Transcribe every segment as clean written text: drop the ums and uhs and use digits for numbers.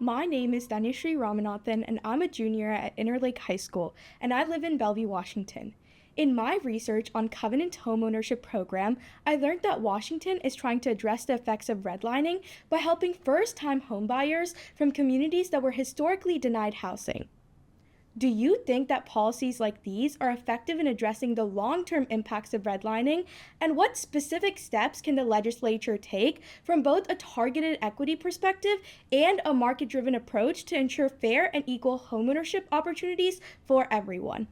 My name is Dhanyashree Ramanathan, and I'm a junior at Interlake High School, and I live in Bellevue, Washington. In my research on Covenant Homeownership Program, I learned that Washington is trying to address the effects of redlining by helping first-time homebuyers from communities that were historically denied housing. Do you think that policies like these are effective in addressing the long term impacts of redlining? And what specific steps can the legislature take from both a targeted equity perspective and a market driven approach to ensure fair and equal homeownership opportunities for everyone?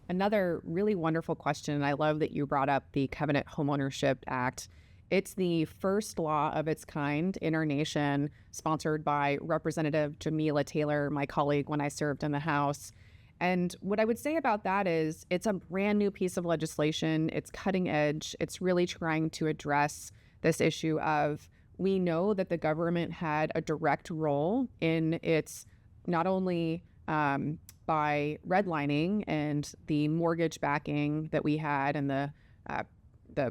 Another really wonderful question, and I love that you brought up the Covenant Homeownership Act. It's the first law of its kind in our nation, sponsored by Representative Jamila Taylor, my colleague when I served in the House. And what I would say about that is it's a brand new piece of legislation. It's cutting edge. It's really trying to address this issue of we know that the government had a direct role in its not only by redlining and the mortgage backing that we had and the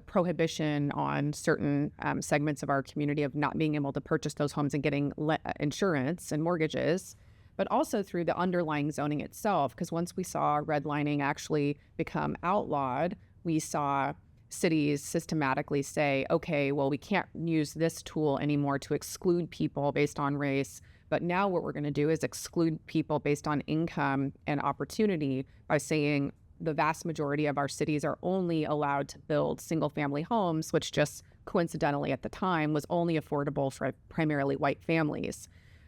prohibition on certain segments of our community of not being able to purchase those homes and getting insurance and mortgages, but also through the underlying zoning itself. Because once we saw redlining actually become outlawed, we saw cities systematically say, okay, well, we can't use this tool anymore to exclude people based on race. But now what we're going to do is exclude people based on income and opportunity by saying the vast majority of our cities are only allowed to build single family homes, which just coincidentally at the time was only affordable for primarily white families.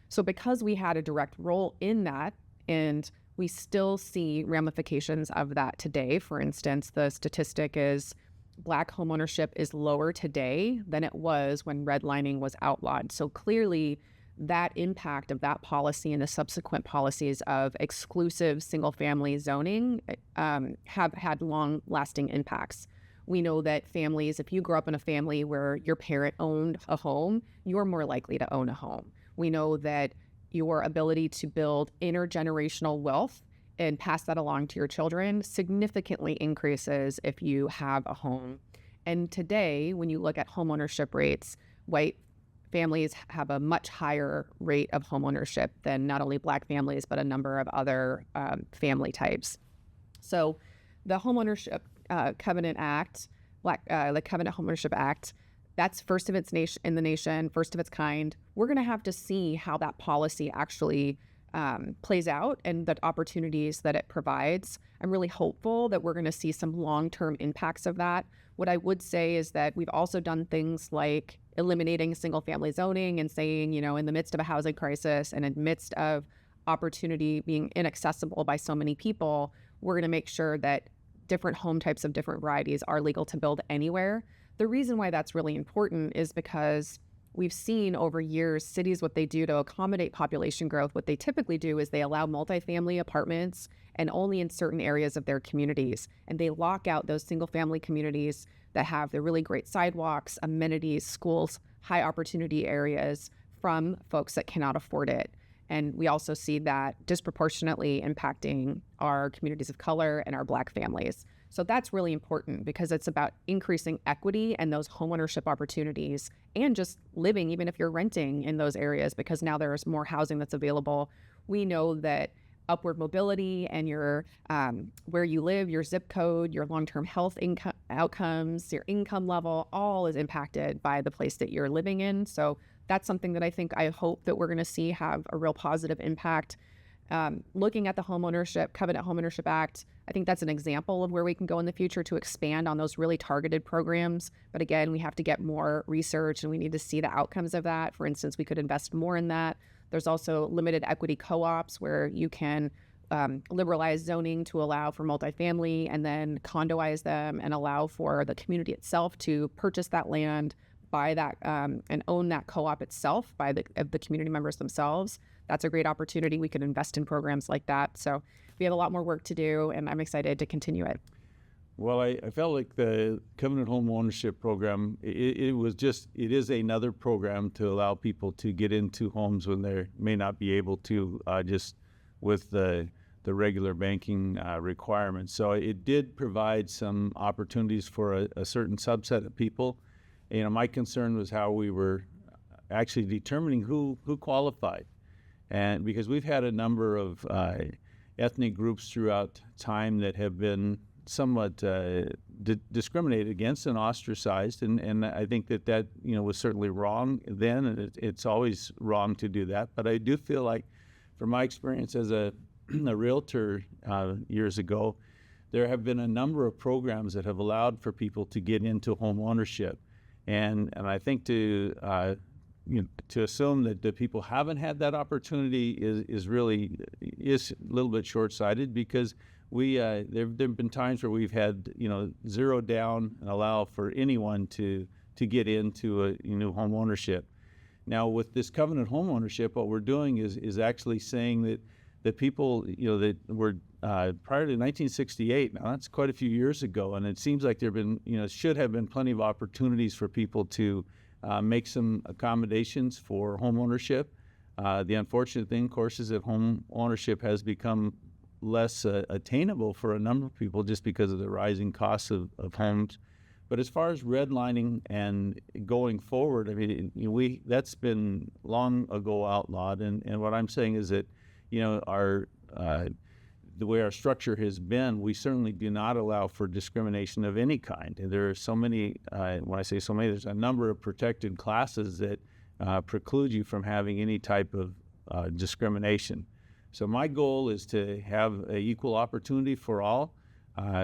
So because we had a direct role in that, and we still see ramifications of that today. For instance, the statistic is Black homeownership is lower today than it was when redlining was outlawed. So clearly that impact of that policy and the subsequent policies of exclusive single-family zoning have had long-lasting impacts. We know that families, if you grow up in a family where your parent owned a home, you're more likely to own a home. We know that your ability to build intergenerational wealth and pass that along to your children significantly increases if you have a home. And today, when you look at homeownership rates, white families have a much higher rate of homeownership than not only Black families, but a number of other family types. So the Homeownership Covenant Act, the Covenant Homeownership Act, that's first of its nation in the nation, first of its kind. We're going to have to see how that policy actually plays out and the opportunities that it provides. I'm really hopeful that we're going to see some long-term impacts of that. What I would say is that we've also done things like eliminating single-family zoning and saying, you know, in the midst of a housing crisis and in the midst of opportunity being inaccessible by so many people, we're going to make sure that different home types of different varieties are legal to build anywhere. The reason why that's really important is because we've seen over years cities, what they do to accommodate population growth, what they typically do is they allow multifamily apartments and only in certain areas of their communities. And they lock out those single family communities that have the really great sidewalks, amenities, schools, high opportunity areas from folks that cannot afford it. And we also see that disproportionately impacting our communities of color and our Black families. So that's really important because it's about increasing equity and those homeownership opportunities and just living, even if you're renting in those areas, because now there's more housing that's available. We know that upward mobility and your where you live, your zip code, your long-term health outcomes, your income level, all is impacted by the place that you're living in. So that's something that I hope that we're going to see have a real positive impact. Looking at the Covenant Homeownership Act, I think that's an example of where we can go in the future to expand on those really targeted programs. But again, we have to get more research and we need to see the outcomes of that. For instance, we could invest more in that. There's also limited equity co-ops where you can liberalize zoning to allow for multifamily and then condoize them and allow for the community itself to purchase that land, buy that and own that co-op itself by the community members themselves. That's a great opportunity. We could invest in programs like that. So we have a lot more work to do, and I'm excited to continue it. Well, I felt like the Covenant Home Ownership Program, it is another program to allow people to get into homes when they may not be able to just with the regular banking requirements. So it did provide some opportunities for a certain subset of people. You know, my concern was how we were actually determining who qualified. And because we've had a number of ethnic groups throughout time that have been somewhat discriminated against and ostracized, and I think that was certainly wrong then, and it's always wrong to do that. But I do feel like, from my experience as a realtor years ago, there have been a number of programs that have allowed for people to get into home ownership, and I think to assume that the people haven't had that opportunity is a little bit short-sighted, because there've been times where we've had zero down and allow for anyone to get into a new home ownership. Now, with this Covenant Homeownership, what we're doing is actually saying that people that were prior to 1968. Now, that's quite a few years ago, and it seems like there've been should have been plenty of opportunities for people to make some accommodations for home ownership. The unfortunate thing, of course, is that home ownership has become less attainable for a number of people just because of the rising costs of homes. But as far as redlining and going forward, I mean, that's been long ago outlawed. And what I'm saying is that, the way our structure has been, we certainly do not allow for discrimination of any kind. And there are so many, when I say so many, there's a number of protected classes that preclude you from having any type of discrimination. So my goal is to have an equal opportunity for all,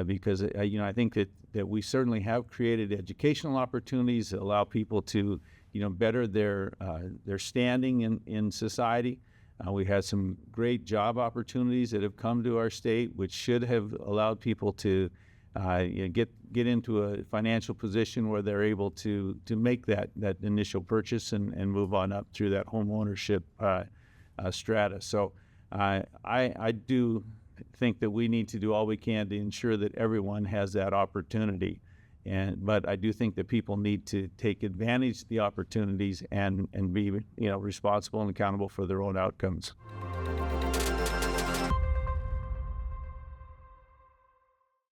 because I think that we certainly have created educational opportunities that allow people to better their standing in society. We had some great job opportunities that have come to our state, which should have allowed people to get into a financial position where they're able to make that initial purchase and move on up through that home ownership strata. So I do think that we need to do all we can to ensure that everyone has that opportunity. But I do think that people need to take advantage of the opportunities and be responsible and accountable for their own outcomes.